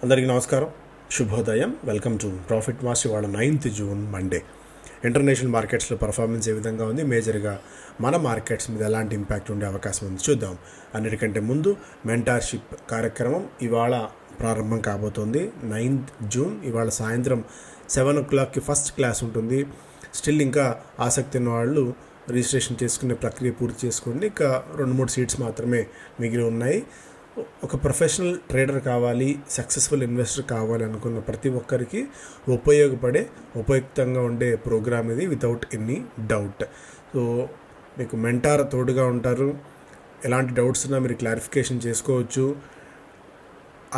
అందరికీ నమస్కారం, శుభోదయం. Welcome to profit mass. ఇవాళ 9th జూన్ మండే. ఇంటర్నేషనల్ మార్కెట్స్లో పర్ఫార్మెన్స్ ఏ విధంగా ఉంది, మేజర్గా మన మార్కెట్స్ మీద ఎలాంటి ఇంపాక్ట్ ఉండే అవకాశం ఉంది చూద్దాం. అన్నిటికంటే ముందు మెంటార్షిప్ కార్యక్రమం ఇవాళ ప్రారంభం కాబోతోంది. 9th జూన్ ఇవాళ సాయంత్రం 7 o'clockకి ఫస్ట్ క్లాస్ ఉంటుంది. స్టిల్ ఇంకా ఆసక్తి ఉన్న వాళ్ళు రిజిస్ట్రేషన్ చేసుకునే ప్రక్రియ పూర్తి చేసుకోండి. ఇంకా 2-3 సీట్స్ మాత్రమే మిగిలి ఉన్నాయి. ఒక ప్రొఫెషనల్ ట్రేడర్ కావాలి, సక్సెస్ఫుల్ ఇన్వెస్టర్ కావాలి అనుకున్న ప్రతి ఒక్కరికి ఉపయుక్తంగా ఉండే ప్రోగ్రామ్ ఇది, వితౌట్ ఎనీ డౌట్. సో మీకు మెంటార్ తోడుగా ఉంటారు. ఎలాంటి డౌట్స్ ఉన్నా మీరు క్లారిఫికేషన్ చేసుకోవచ్చు.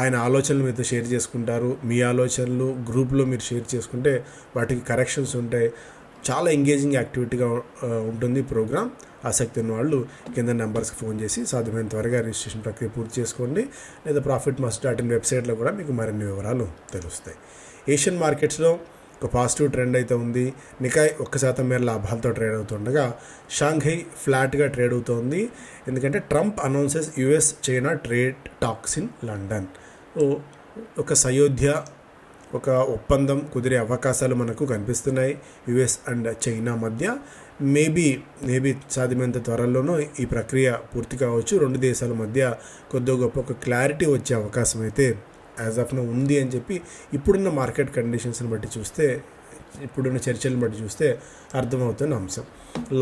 ఆయన ఆలోచనలు మీతో షేర్ చేసుకుంటారు. మీ ఆలోచనలు గ్రూప్లో మీరు షేర్ చేసుకుంటే వాటికి కరెక్షన్స్ ఉంటాయి. చాలా ఎంగేజింగ్ యాక్టివిటీగా ఉంటుంది ప్రోగ్రామ్. ఆసక్తి ఉన్న వాళ్ళు కింద నెంబర్స్కి ఫోన్ చేసి సాధ్యమైన త్వరగా రిజిస్ట్రేషన్ ప్రక్రియ పూర్తి చేసుకోండి. లేదా profitmust.in వెబ్సైట్లో కూడా మీకు మరిన్ని వివరాలు తెలుస్తాయి. ఏషియన్ మార్కెట్స్లో ఒక పాజిటివ్ ట్రెండ్ అయితే ఉంది. నికాయ్ 1% మేర లాభాలతో ట్రేడ్ అవుతుండగా షాంఘై ఫ్లాట్గా ట్రేడ్ అవుతోంది. ఎందుకంటే Trump announces US China trade talks in London. ఒక సయోధ్య, ఒక ఒప్పందం కుదిరే అవకాశాలు మనకు కనిపిస్తున్నాయి US అండ్ చైనా మధ్య. మేబీ సాధ్యమైనంత త్వరలోనూ ఈ ప్రక్రియ పూర్తి కావచ్చు. రెండు దేశాల మధ్య కొద్దిగా గొప్ప ఒక క్లారిటీ వచ్చే అవకాశం అయితే యాజ్ ఆఫ్ నో ఉంది అని చెప్పి ఇప్పుడున్న మార్కెట్ కండిషన్స్ని బట్టి చూస్తే, ఇప్పుడున్న చర్చలను బట్టి చూస్తే అర్థమవుతున్న అంశం.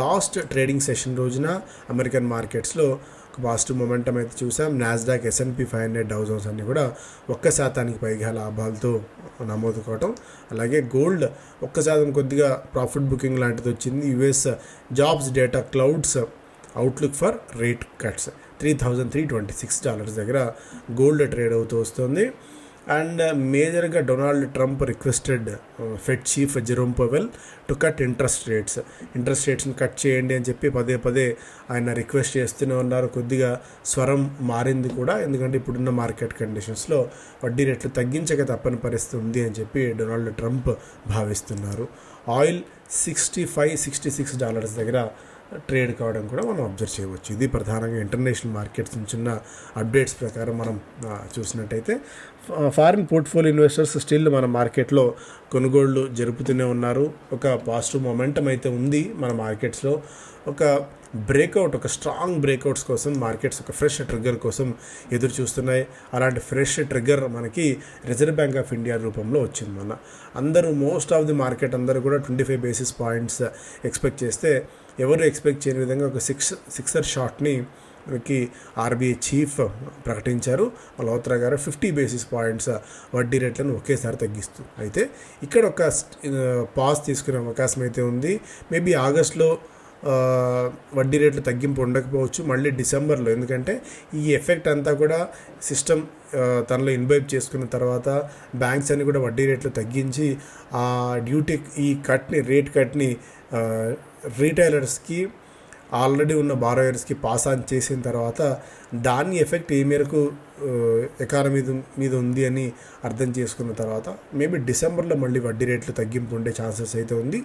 లాస్ట్ ట్రేడింగ్ సెషన్ రోజున అమెరికన్ మార్కెట్స్లో ఒక పాజిటివ్ మొమెంటం అయితే చూసాం. నాస్డాక్, S&P 500, డౌ జోన్స్ అన్నీ కూడా 1% పైగా లాభాలతో నమోదు కావటం. అలాగే గోల్డ్ 1% కొద్దిగా ప్రాఫిట్ బుకింగ్ లాంటిది వచ్చింది. US jobs data clouds outlook for rate cuts $3,326 దగ్గర గోల్డ్ ట్రేడ్ అవుతూ వస్తుంది. అండ్ మేజర్గా Donald Trump requested Fed chief Jerome Powell to cut interest రేట్స్ని కట్ చేయండి అని చెప్పి పదే ఆయన రిక్వెస్ట్ చేస్తూనే ఉన్నారు. కొద్దిగా స్వరం మారింది కూడా, ఎందుకంటే ఇప్పుడున్న మార్కెట్ కండిషన్స్లో వడ్డీ రేట్లు తగ్గించక తప్పని పరిస్థితి ఉంది అని చెప్పి డొనాల్డ్ ట్రంప్ భావిస్తున్నారు. ఆయిల్ $65-66 దగ్గర ట్రేడ్ కావడం కూడా మనం అబ్జర్వ్ చేయవచ్చు. ఇది ప్రధానంగా ఇంటర్నేషనల్ మార్కెట్స్ నుంచి ఉన్న అప్డేట్స్ ప్రకారం మనం చూసినట్టయితే ఫారిన్ పోర్ట్ఫోలియో ఇన్వెస్టర్స్ స్టిల్ మన మార్కెట్లో కొనుగోళ్లు జరుపుతూనే ఉన్నారు. ఒక పాజిటివ్ మొమెంటం అయితే ఉంది మన మార్కెట్స్లో. ఒక స్ట్రాంగ్ బ్రేక్అవుట్స్ కోసం మార్కెట్స్ ఒక ఫ్రెష్ ట్రిగ్గర్ కోసం ఎదురు చూస్తున్నాయి. అలాంటి ఫ్రెష్ ట్రిగ్గర్ మనకి రిజర్వ్ బ్యాంక్ ఆఫ్ ఇండియా రూపంలో వచ్చింది. మోస్ట్ ఆఫ్ ది మార్కెట్ అందరూ కూడా 25 basis points ఎక్స్పెక్ట్ చేస్తే, ఎవరు ఎక్స్పెక్ట్ చేయని విధంగా ఒక సిక్సర్ షాట్ని మనకి RBI చీఫ్ ప్రకటించారు. మల్హోత్రా గారు 50 basis points వడ్డీ రేట్లను ఒకేసారి తగ్గిస్తూ. అయితే ఇక్కడ ఒక పాజ్ తీసుకునే అవకాశం అయితే ఉంది. మేబీ ఆగస్ట్లో వడ్డీ రేట్లు తగ్గింపు ఉండకపోవచ్చు, మళ్ళీ డిసెంబర్లో. ఎందుకంటే ఈ ఎఫెక్ట్ అంతా కూడా సిస్టమ్ తనలో ఇన్వైబ్ చేసుకున్న తర్వాత బ్యాంక్స్ అన్ని కూడా వడ్డీ రేట్లు తగ్గించి ఆ రేట్ కట్ని రీటైలర్స్కి, ఆల్రెడీ ఉన్న బారోయర్స్కి పాస్ ఆన్ చేసిన తర్వాత దాని ఎఫెక్ట్ ఏ మేరకు ఎకానమీ మీద ఉంది అని అర్థం చేసుకున్న తర్వాత మేబీ డిసెంబర్లో మళ్ళీ వడ్డీ రేట్లు తగ్గింపు ఉండే ఛాన్సెస్ అయితే ఉంది.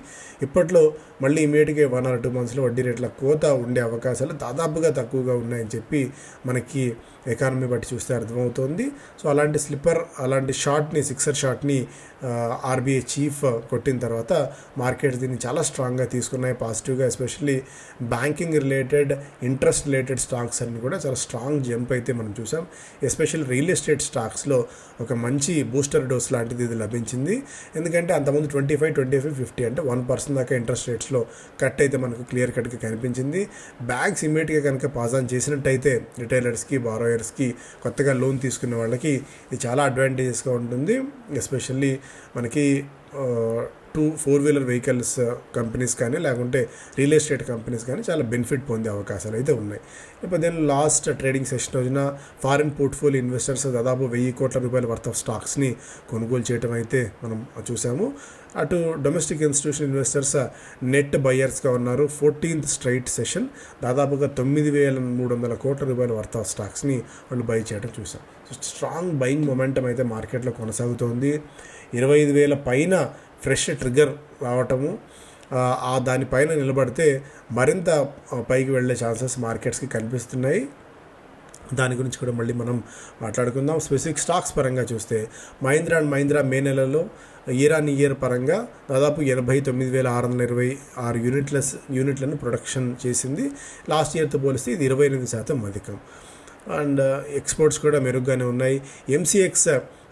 ఇప్పట్లో మళ్ళీ ఇమీడియట్గా 1 or 2 monthsలో వడ్డీ రేట్ల కోత ఉండే అవకాశాలు దాదాపుగా తక్కువగా ఉన్నాయని చెప్పి మనకి ఎకానమీ బట్టి చూస్తే అర్థమవుతుంది. సో అలాంటి సిక్సర్ షాట్ని RBI చీఫ్ కొట్టిన తర్వాత మార్కెట్స్ దీన్ని చాలా స్ట్రాంగ్గా తీసుకున్నాయి పాజిటివ్గా. Especially banking related, interest related stocks అన్ని కూడా చాలా స్ట్రాంగ్ జంప్ అయితే మనం చూసాం. ఎస్పెషల్లీ రియల్ ఎస్టేట్ స్టాక్స్లో ఒక మంచి బూస్టర్ డోస్ లాంటిది ఇది లభించింది. ఎందుకంటే అంతకుముందు 25, 50 అంటే 1% దాకా ఇంట్రెస్ట్ రేట్స్లో కట్ అయితే మనకు క్లియర్ కట్గా కనిపించింది. బ్యాంక్స్ ఇమీడియట్గా కనుక పాస్ ఆన్ చేసినట్టయితే రిటైలర్స్కి, బారోయర్స్కి, కొత్తగా లోన్ తీసుకునే వాళ్ళకి ఇది చాలా అడ్వాంటేజెస్గా ఉంటుంది. ఎస్పెషల్లీ మనకి 4-wheeler వెహికల్స్ కంపెనీస్ కానీ, లేకుంటే రియల్ ఎస్టేట్ కంపెనీస్ కానీ చాలా బెనిఫిట్ పొందే అవకాశాలు అయితే ఉన్నాయి. ఇప్పుడు లాస్ట్ ట్రేడింగ్ సెషన్ రోజున ఫారిన్ పోర్ట్ఫోలియో ఇన్వెస్టర్స్ దాదాపు 1,000 కోట్ల రూపాయల వర్త్ ఆఫ్ స్టాక్స్ని కొనుగోలు చేయడం అయితే మనం చూసాము. అటు డొమెస్టిక్ ఇన్స్టిట్యూషన్ ఇన్వెస్టర్స్ నెట్ బయర్స్గా ఉన్నారు. 14th straight సెషన్ దాదాపుగా 9,300 కోట్ల రూపాయల వర్త్ ఆఫ్ స్టాక్స్ని వాళ్ళు బై చేయడం చూసాం. స్ట్రాంగ్ బయింగ్ మొమెంటం అయితే మార్కెట్లో కొనసాగుతోంది. 25,000 పైన ఫ్రెష్ ట్రిగ్గర్ రావటము, దానిపైన నిలబడితే మరింత పైకి వెళ్ళే ఛాన్సెస్ మార్కెట్స్కి కనిపిస్తున్నాయి. దాని గురించి కూడా మళ్ళీ మనం మాట్లాడుకుందాం. స్పెసిఫిక్ స్టాక్స్ పరంగా చూస్తే మహీంద్రా అండ్ మహీంద్రా మే నెలలో ఇయర్ ఆన్ ఇయర్ పరంగా దాదాపు 89,626 యూనిట్లను ప్రొడక్షన్ చేసింది. లాస్ట్ ఇయర్తో పోలిస్తే ఇది 28% అధికం. అండ్ ఎక్స్పోర్ట్స్ కూడా మెరుగ్గానే ఉన్నాయి. MCX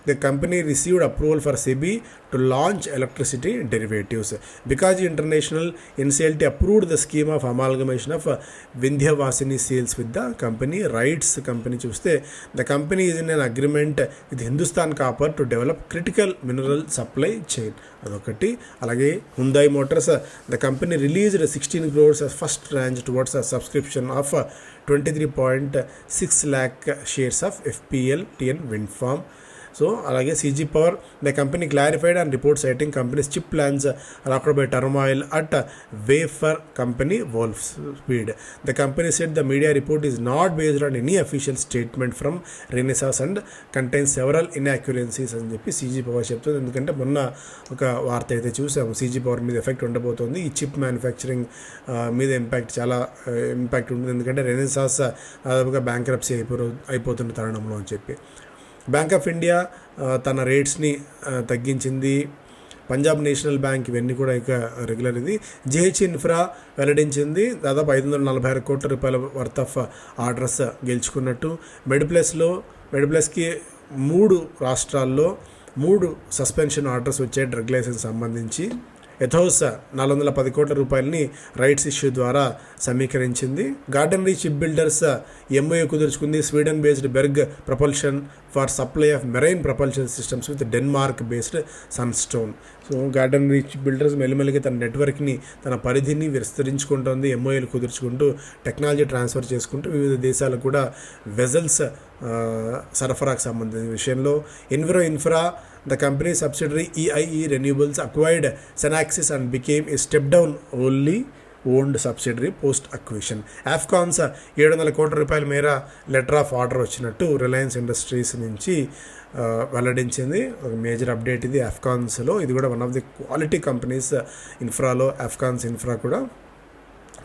the company received approval for SEBI to launch electricity derivatives. Bikaji International NCLT approved the scheme of amalgamation of Vindhyavasini sales with the company. Rights company చూస్తే the company is in an agreement with Hindustan Copper to develop critical mineral supply chain. అదొకటి. అలాగే Hyundai Motors, the company released 16 crores as first tranche towards a subscription of 23.6 lakh shares of FPL TN wind farm. So అలాగే CG Power, the company clarified and report citing company's chip plans rocked by turmoil at wafer company Wolfspeed. The company said the media report is not based on any official statement from Renesas and contains several inaccuracies అని చెప్పి CG Power చెప్తుంది. ఎందుకంటే మొన్న ఒక వార్త అయితే చూసాము, CG Power మీద ఎఫెక్ట్ ఉండబోతోంది. ఈ చిప్ మ్యానుఫ్యాక్చరింగ్ మీద చాలా ఇంపాక్ట్ ఉంటుంది. ఎందుకంటే రెనెసాస్ దాదాపుగా బ్యాంక్రప్సీ అయిపోతున్న తరుణంలో అని చెప్పి. బ్యాంక్ ఆఫ్ ఇండియా తన రేట్స్ని తగ్గించింది. పంజాబ్ నేషనల్ బ్యాంక్ ఇవన్నీ కూడా ఇక రెగ్యులర్. ఇది GH ఇన్ఫ్రా వెల్లడించింది దాదాపు 546 కోట్ల రూపాయల వర్త్ ఆఫ్ ఆర్డర్స్ గెలుచుకున్నట్టు. మెడ్ప్లస్కి 3 రాష్ట్రాల్లో 3 సస్పెన్షన్ ఆర్డర్స్ వచ్చాయి డ్రగ్ లైసెన్స్ సంబంధించి. ఎథోస్ 410 కోట్ల రూపాయలని రైట్స్ ఇష్యూ ద్వారా సమీకరించింది. Garden Reach Ship Builders MOU కుదుర్చుకుంది. Sweden based Berg Propulsion for supply of marine propulsion systems with Denmark based Sunstone. So Garden Reach Builders మెల్లిమెల్లిగా తన నెట్వర్క్ని, తన పరిధిని విస్తరించుకుంటోంది. MOUలు కుదుర్చుకుంటూ టెక్నాలజీ ట్రాన్స్ఫర్ చేసుకుంటూ వివిధ దేశాలకు కూడా వెజల్స్ సరఫరాకు సంబంధించిన విషయంలో. Enviro infra, the company subsidiary EIE Renewables acquired Senaxis and became a step-down only owned subsidiary post acquisition. Afcons 700 కోట్ల రూపాయల మేర లెటర్ ఆఫ్ ఆర్డర్ వచ్చినట్టు రిలయన్స్ ఇండస్ట్రీస్ నుంచి వెల్లడించింది. ఒక మేజర్ అప్డేట్ ఇది అఫ్కాన్స్లో. ఇది కూడా one of the quality companies ఇన్ఫ్రాలో అఫ్కాన్స్ ఇన్ఫ్రా కూడా.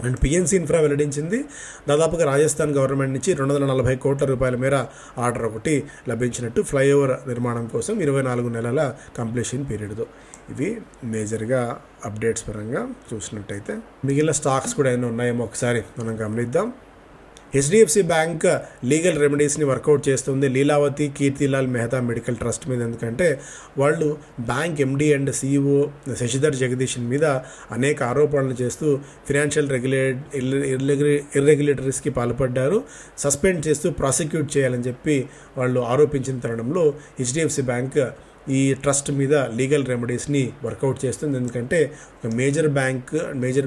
అండ్ PNC ఇన్ఫ్రా వెల్లడించింది దాదాపుగా రాజస్థాన్ గవర్నమెంట్ నుంచి 240 కోట్ల రూపాయల మేర ఆర్డర్ ఒకటి లభించినట్టు ఫ్లైఓవర్ నిర్మాణం కోసం 24 నెలల కంప్లీషన్ పీరియడ్తో. ఇవి మేజర్గా అప్డేట్స్ పరంగా చూసినట్టయితే. మిగిలిన స్టాక్స్ కూడా ఏమైనా ఉన్నాయేమో ఒకసారి మనం గమనిద్దాం. HDFC బ్యాంక్ లీగల్ రెమెడీస్ని వర్కౌట్ చేస్తుంది లీలావతి కీర్తిలాల్ మెహతా మెడికల్ ట్రస్ట్ మీద. ఎందుకంటే వాళ్ళు bank MD and CEO Sashidhar Jagdishan మీద అనేక ఆరోపణలు చేస్తూ ఫినాన్షియల్ ఇర్రెగ్యులేటరీస్కి పాల్పడ్డారు. సస్పెండ్ చేస్తూ ప్రాసిక్యూట్ చేయాలని చెప్పి వాళ్ళు ఆరోపించిన తరుణంలో HDFC బ్యాంక్ ఈ ట్రస్ట్ మీద లీగల్ రెమెడీస్ని వర్కౌట్ చేస్తుంది. ఎందుకంటే ఒక మేజర్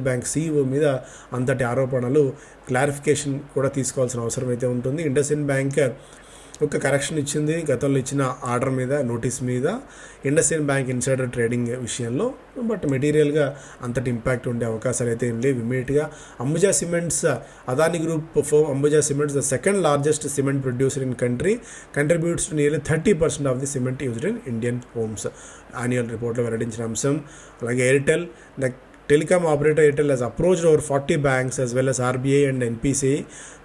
బ్యాంక్ CEO మీద అంతటి ఆరోపణలు, క్లారిఫికేషన్ కూడా తీసుకోవాల్సిన అవసరం అయితే ఉంటుంది. IndusInd బ్యాంక్ ఒక కరెక్షన్ ఇచ్చింది గతంలో ఇచ్చిన ఆర్డర్ మీద, నోటీస్ మీద, IndusInd బ్యాంక్ ఇన్సైడర్ ట్రేడింగ్ విషయంలో. బట్ మెటీరియల్గా అంతటి ఇంపాక్ట్ ఉండే అవకాశాలు అయితే ఏం లేవు. ఇమ్మీడియట్గా Ambuja cements, Adani group foam Ambuja cements the second largest cement producer in country, contributes to nearly 30% of the cement used in Indian homes annual రిపోర్ట్లో వెల్లడించిన అంశం. అలాగే Airtel, the telecom operator Airtel has approached over 40 banks as well as RBI and NPCI,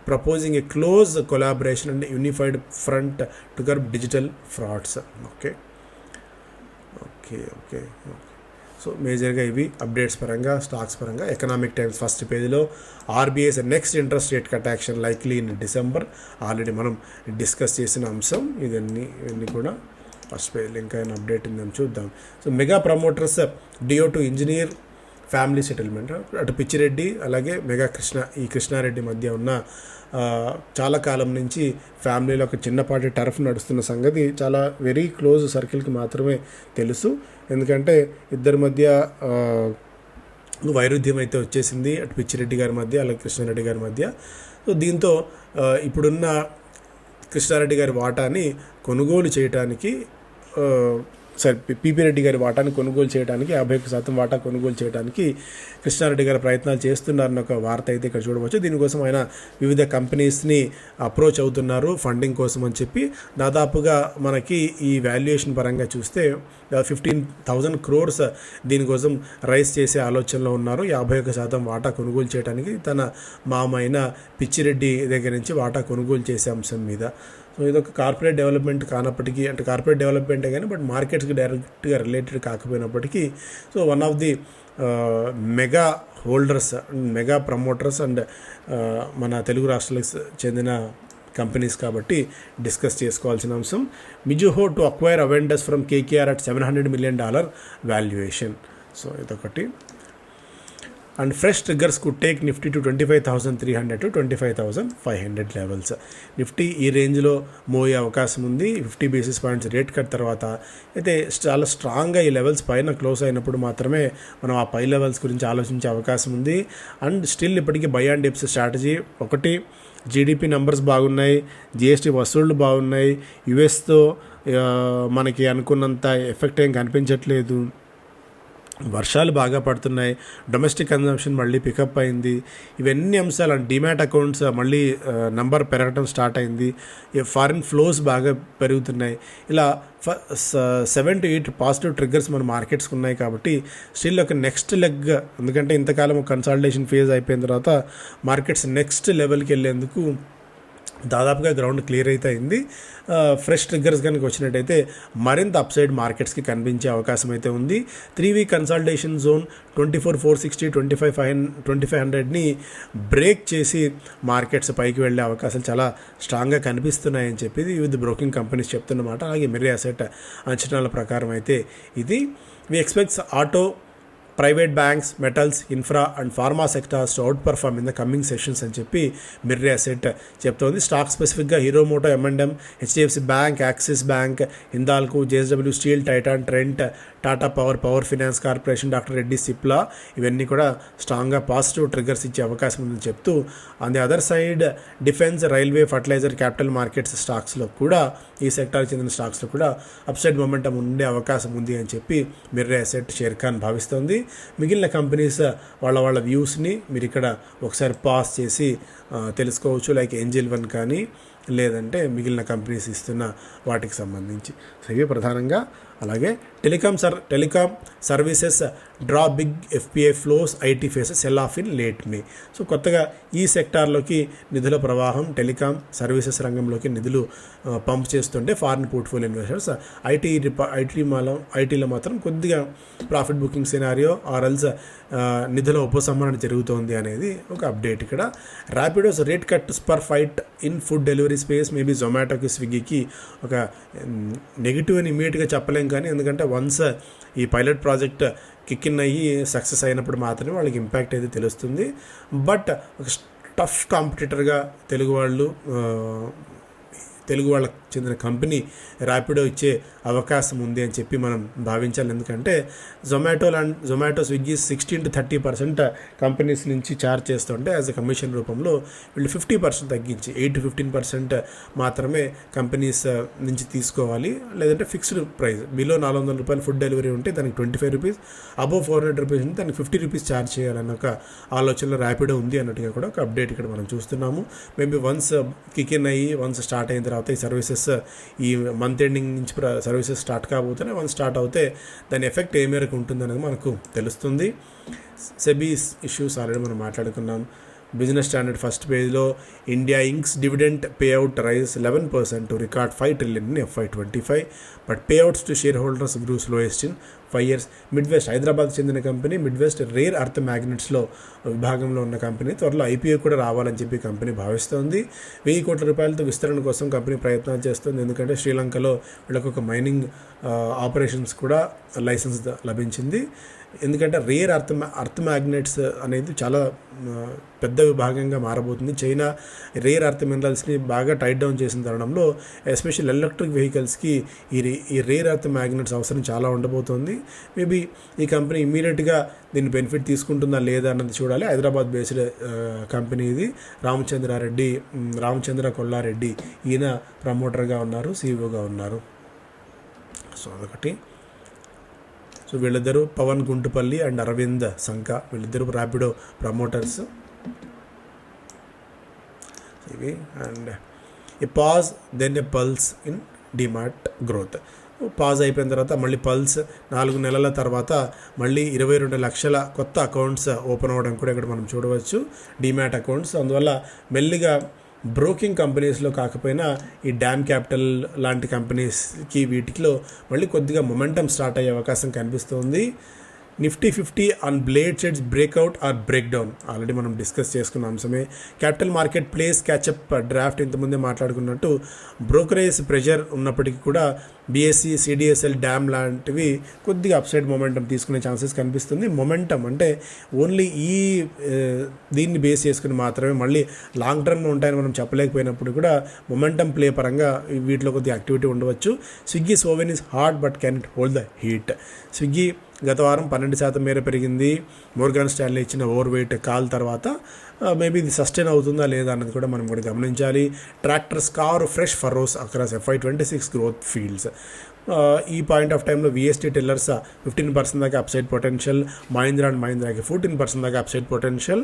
proposing a close collaboration and unified front to curb digital frauds. Okay. So మేజర్గా ఇవి updates పరంగా, stocks పరంగా. Economic times first పేజీలో RBI's next interest rate cut action likely in December, already మనం discuss చేసిన అంశం. ఇవన్నీ కూడా ఫస్ట్ పేజీలో ఇంకా ఏమైనా అప్డేట్ ఉందని చూద్దాం. So mega promoters DO2 engineer family settlement, అటు పిచ్చిరెడ్డి అలాగే కృష్ణారెడ్డి మధ్య ఉన్న చాలా కాలం నుంచి ఫ్యామిలీలో ఒక చిన్నపాటి టర్ఫ్ నడుస్తున్న సంగతి చాలా వెరీ క్లోజ్ సర్కిల్కి మాత్రమే తెలుసు. ఎందుకంటే ఇద్దరి మధ్య వైరుధ్యం అయితే వచ్చేసింది, అటు పిచ్చిరెడ్డి గారి మధ్య అలాగే కృష్ణారెడ్డి గారి మధ్య. సో దీంతో ఇప్పుడున్న కృష్ణారెడ్డి గారి వాటాని కొనుగోలు చేయడానికి పిపి రెడ్డి గారి వాటాను కొనుగోలు చేయడానికి 51% వాటా కొనుగోలు చేయడానికి కృష్ణారెడ్డి గారు ప్రయత్నాలు చేస్తున్నారన్న ఒక వార్త అయితే ఇక్కడ చూడవచ్చు. దీనికోసం ఆయన వివిధ కంపెనీస్ని అప్రోచ్ అవుతున్నారు ఫండింగ్ కోసం అని చెప్పి. దాదాపుగా మనకి ఈ వాల్యుయేషన్ పరంగా చూస్తే 15,000 crores దీనికోసం రైజ్ చేసే ఆలోచనలో ఉన్నారు. 51% వాటా కొనుగోలు చేయడానికి తన మామైన పిచ్చిరెడ్డి దగ్గర నుంచి వాటా కొనుగోలు చేసే అంశం మీద. సో ఇదొక కార్పొరేట్ డెవలప్మెంట్ కానప్పటికీ, అంటే కార్పొరేట్ డెవలప్మెంటే కానీ బట్ మార్కెట్స్కి డైరెక్ట్గా రిలేటెడ్ కాకపోయినప్పటికీ, so one of the mega holders, mega promoters and మన తెలుగు రాష్ట్రాలకు చెందిన కంపెనీస్ కాబట్టి డిస్కస్ చేసుకోవాల్సిన అంశం. Mizuho to acquire Avendus from KKR at $700 million valuation. So ఇదొకటి. And fresh triggers could take Nifty to 25,300 to 25,500 levels. Nifty ఈ రేంజ్లో మోయే అవకాశం ఉంది 50 basis points రేట్ కట్ తర్వాత. అయితే చాలా స్ట్రాంగ్గా ఈ లెవెల్స్ పైన క్లోజ్ అయినప్పుడు మాత్రమే మనం ఆ పై లెవెల్స్ గురించి ఆలోచించే అవకాశం ఉంది. అండ్ స్టిల్ ఇప్పటికీ బై అండ్ డిప్స్ స్ట్రాటజీ. ఒకటి, జీడిపి నెంబర్స్ బాగున్నాయి, జిఎస్టీ వసూళ్లు బాగున్నాయి, యుఎస్తో మనకి అనుకున్నంత ఎఫెక్ట్ ఏం కనిపించట్లేదు, వర్షాలు బాగా పడుతున్నాయి, డొమెస్టిక్ కన్జంప్షన్ మళ్ళీ పికప్ అయింది. ఇవన్నీ అంశాలు, డిమాట్ అకౌంట్స్ మళ్ళీ నంబర్ పెరగడం స్టార్ట్ అయింది, ఫారిన్ ఫ్లోస్ బాగా పెరుగుతున్నాయి. ఇలా 7 to 8 పాజిటివ్ ట్రిగ్గర్స్ మన మార్కెట్స్కి ఉన్నాయి కాబట్టి స్టిల్ ఒక నెక్స్ట్ లెగ్, ఎందుకంటే ఇంతకాలం ఒక కన్సాలిడేషన్ ఫేజ్ అయిపోయిన తర్వాత మార్కెట్స్ నెక్స్ట్ లెవెల్కి వెళ్ళేందుకు దాదాపుగా గ్రౌండ్ క్లియర్ అయితే అయింది. ఫ్రెష్ ట్రిగ్గర్స్ కనుక వచ్చినట్టయితే మరింత అప్సైడ్ మార్కెట్స్కి కనిపించే అవకాశం అయితే ఉంది. 3-week కన్సల్టేషన్ జోన్ 24,460, 25,500ని బ్రేక్ చేసి మార్కెట్స్ పైకి వెళ్ళే అవకాశాలు చాలా స్ట్రాంగ్గా కనిపిస్తున్నాయని చెప్పి వివిధ బ్రోకింగ్ కంపెనీస్ చెప్తున్నమాట. అలాగే మిర్రే అసెట్ అంచనాల ప్రకారం అయితే ఇది. We expects auto, private banks, metals, infra and pharma sectors to outperform in the coming sessions అని చెప్పి మిర్రే అసెట్ చెప్తోంది. స్టాక్ స్పెసిఫిక్గా Hero Moto, M&M, HDFC bank, Axis bank, Hindalco, JSW steel, Titan, Trent, Tata power, power finance corporation, doctor Reddy Cipla ఇవన్నీ కూడా స్ట్రాంగ్గా positive triggers ఇచ్చే అవకాశం ఉందని చెప్తూ, on the other side defence, railway, fertiliser, capital markets స్టాక్స్లో కూడా, ఈ సెక్టార్కి చెందిన స్టాక్స్లో కూడా అప్సైడ్ మొమెంటం ఉండే అవకాశం ఉంది అని చెప్పి మిర్రే అసెట్ షేర్ ఖాన్ భావిస్తోంది. మిగిలిన కంపెనీస్ వాళ్ళ వ్యూస్ని మీరు ఇక్కడ ఒకసారి పాస్ చేసి తెలుసుకోవచ్చు, లైక్ ఏంజెల్ వన్ కానీ లేదంటే మిగిలిన కంపెనీస్ ఇస్తున్న వాటికి సంబంధించి. సో ఇవి ప్రధానంగా. అలాగే telecom services draw big FPI flows, IT faces sell off in late May. So కొత్తగా ఈ సెక్టార్లోకి నిధుల ప్రవాహం, టెలికాం సర్వీసెస్ రంగంలోకి నిధులు పంప్ చేస్తుంటే ఫారిన్ పోర్ట్ఫోలియో ఇన్వెస్టర్స్ ఐటీలో మాత్రం కొద్దిగా ప్రాఫిట్ బుకింగ్ సినారియో ఆర్ఎల్స్ నిధుల ఉపసంహరణ జరుగుతోంది అనేది ఒక అప్డేట్ ఇక్కడ. Rapido's rate cut spur fight in food delivery space. Maybe జొమాటోకి, స్విగ్గీకి ఒక నెగిటివ్ అని ఇమీడియట్గా చెప్పలేం కానీ, ఎందుకంటే వన్స్ ఈ పైలట్ ప్రాజెక్ట్ కిక్ ఇన్ అయ్యి సక్సెస్ అయినప్పుడు మాత్రమే వాళ్ళకి ఇంపాక్ట్ అయితే తెలుస్తుంది. బట్ ఒక టఫ్ కాంపిటీటర్గా తెలుగు వాళ్ళకి చెందిన కంపెనీ ఇచ్చే అవకాశం ఉంది అని చెప్పి మనం భావించాలి. ఎందుకంటే జొమాటో, స్విగ్గీ 16 to 30% కంపెనీస్ నుంచి ఛార్జ్ చేస్తుంటే యాజ్ అ కమిషన్ రూపంలో వీళ్ళు 50% తగ్గించి 8 to 15% మాత్రమే కంపెనీస్ నుంచి తీసుకోవాలి. లేదంటే fixed price, below $400 food delivery ఉంటే దానికి $25, అబోవ్ $400 ఉంటే దానికి $50 ఛార్జ్ చేయాలన్న ఒక ఆలోచనలో ర్యాపిడో ఉంది అన్నట్టుగా కూడా ఒక అప్డేట్ ఇక్కడ మనం చూస్తున్నాము. మేబీ వన్స్ కిక్ ఇన్ అయ్యి వన్స్ స్టార్ట్ అయిన తర్వాత ఈ సర్వీసెస్ ఈ మంత్ ఎండింగ్ నుంచి సర్వీసెస్ స్టార్ట్ కాబోతున్నాయి. వన్స్ స్టార్ట్ అవుతే దాని ఎఫెక్ట్ ఏ మేరకు ఉంటుందనేది మనకు తెలుస్తుంది. సెబీ ఇష్యూస్ ఆల్రెడీ మనం మాట్లాడుకున్నాం. బిజినెస్ స్టాండర్డ్ ఫస్ట్ పేజ్లో India Inc's dividend payout rise 11% to record $5 trillion in FY25, but payouts to share holders grew slowest in 5 years. Midwest హైదరాబాద్కి చెందిన కంపెనీ, మిడ్వెస్ట్ రేర్ అర్త్ మ్యాగ్నెట్స్లో విభాగంలో ఉన్న కంపెనీ. త్వరలో IPO కూడా రావాలని చెప్పి కంపెనీ భావిస్తోంది. $1,000 కోట్ల విస్తరణ కోసం కంపెనీ ప్రయత్నాలు చేస్తుంది. ఎందుకంటే శ్రీలంకలో వీళ్ళకు ఒక మైనింగ్ ఆపరేషన్స్ కూడా లైసెన్స్ లభించింది. ఎందుకంటే రేర్ అర్త్ మ్యాగ్నెట్స్ అనేది చాలా పెద్ద విభాగంగా మారబోతుంది. చైనా రేర్ అర్త్ మినరల్స్ని బాగా టైట్ డౌన్ చేసిన తరుణంలో ఎస్పెషల్ ఎలక్ట్రిక్ వెహికల్స్కి ఈ రేర్ అర్త్ మ్యాగ్నెట్స్ అవసరం చాలా ఉండబోతోంది. మేబీ ఈ కంపెనీ ఇమీడియట్గా దీన్ని బెనిఫిట్ తీసుకుంటుందా లేదా అన్నది చూడాలి. హైదరాబాద్ బేస్డ్ కంపెనీ ఇది. రామచంద్ర కొల్లారెడ్డి ఈయన ప్రమోటర్గా ఉన్నారు, CEOగా ఉన్నారు. సో అదొకటి. సో వీళ్ళిద్దరూ పవన్ గుంటుపల్లి అండ్ అరవింద్ సంకా, వీళ్ళిద్దరూ ర్యాపిడో ప్రమోటర్స్ ఇవి. And a pause then a pulse in DMart growth. Pause అయిపోయిన తర్వాత మళ్ళీ పల్స్ 4 నెలల తర్వాత మళ్ళీ 22 లక్షల కొత్త అకౌంట్స్ ఓపెన్ అవ్వడం కూడా ఇక్కడ మనం చూడవచ్చు, డిమాట్ అకౌంట్స్. అందువల్ల మెల్లిగా బ్రోకింగ్ కంపెనీస్లో కాకపోయినా ఈ డ్యామ్ క్యాపిటల్ లాంటి కంపెనీస్కి వీటిలో మళ్ళీ కొద్దిగా మొమెంటం స్టార్ట్ అయ్యే అవకాశం కనిపిస్తుంది. Nifty 50 on blade sheds breakout or break down already మనం డిస్కస్ చేసుకున్న అంశమే. Capital market place catch up draft ఇంతకుముందే మాట్లాడుకున్నట్టు బ్రోకరేజ్ ప్రెషర్ ఉన్నప్పటికీ కూడా బీఎస్సీ, సిడిఎస్ఎల్, డ్యామ్ లాంటివి కొద్దిగా అప్సైడ్ మొమెంటం తీసుకునే ఛాన్సెస్ కనిపిస్తుంది. మొమెంటం అంటే ఓన్లీ దీన్ని బేస్ చేసుకుని మాత్రమే మళ్ళీ లాంగ్ టర్మ్ ఉంటాయని మనం చెప్పలేకపోయినప్పుడు కూడా మొమెంటం ప్లే పరంగా వీటిలో కొద్దిగా యాక్టివిటీ ఉండవచ్చు. Swiggy oven is hot but can hold the heat. Swiggy గత వారం 12% మేర పెరిగింది. మోర్గాన్ స్టాన్లీ ఇచ్చిన ఓవర్ వెయిట్ కాల్ తర్వాత మేబీ ఇది సస్టైన్ అవుతుందా లేదా అన్నది కూడా మనం కూడా గమనించాలి. Tractors carve fresh furrows across FY26 growth fields. ఈ పాయింట్ ఆఫ్ టైంలో విఎస్టీ టెల్లర్స్ 15% దాకా అప్సైడ్ పొటెన్షియల్, మహీంద్రా అండ్ మహీంద్రాకి 14% దాకా అప్సైడ్ పొటెన్షియల్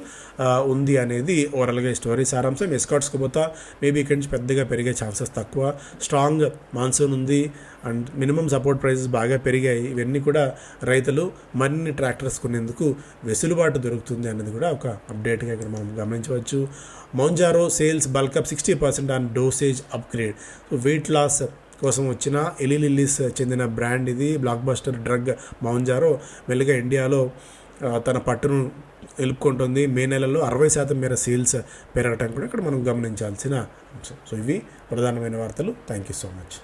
ఉంది అనేది ఓవరాల్గా ఈ స్టోరీ సారాంశం. ఎస్కాట్స్కి పోతా మేబీ ఇక్కడి నుంచి పెద్దగా పెరిగే ఛాన్సెస్ తక్కువ. స్ట్రాంగ్ మాన్సూన్ ఉంది అండ్ మినిమం సపోర్ట్ ప్రైసెస్ బాగా పెరిగాయి. ఇవన్నీ కూడా రైతులు మరిన్ని ట్రాక్టర్స్ కొనేందుకు వెసులుబాటు దొరుకుతుంది అన్నది కూడా ఒక అప్డేట్గా ఇక్కడ మనం గమనించవచ్చు. Mounjaro sales bulk up 60% on dosage upgrade. So weight loss కోసం వచ్చిన ఎలీ లిల్లీస్ చెందిన బ్రాండ్ ఇది. బ్లాక్ బస్టర్ డ్రగ్ మౌంజారో మెల్లిగా ఇండియాలో తన పట్టును ఎలుపుకుంటుంది. మే నెలలో 60% మేర సేల్స్ పెరగటం కూడా ఇక్కడ మనం గమనించాల్సిన అంశం. సో ఇవి ప్రధానమైన వార్తలు. Thank you so much.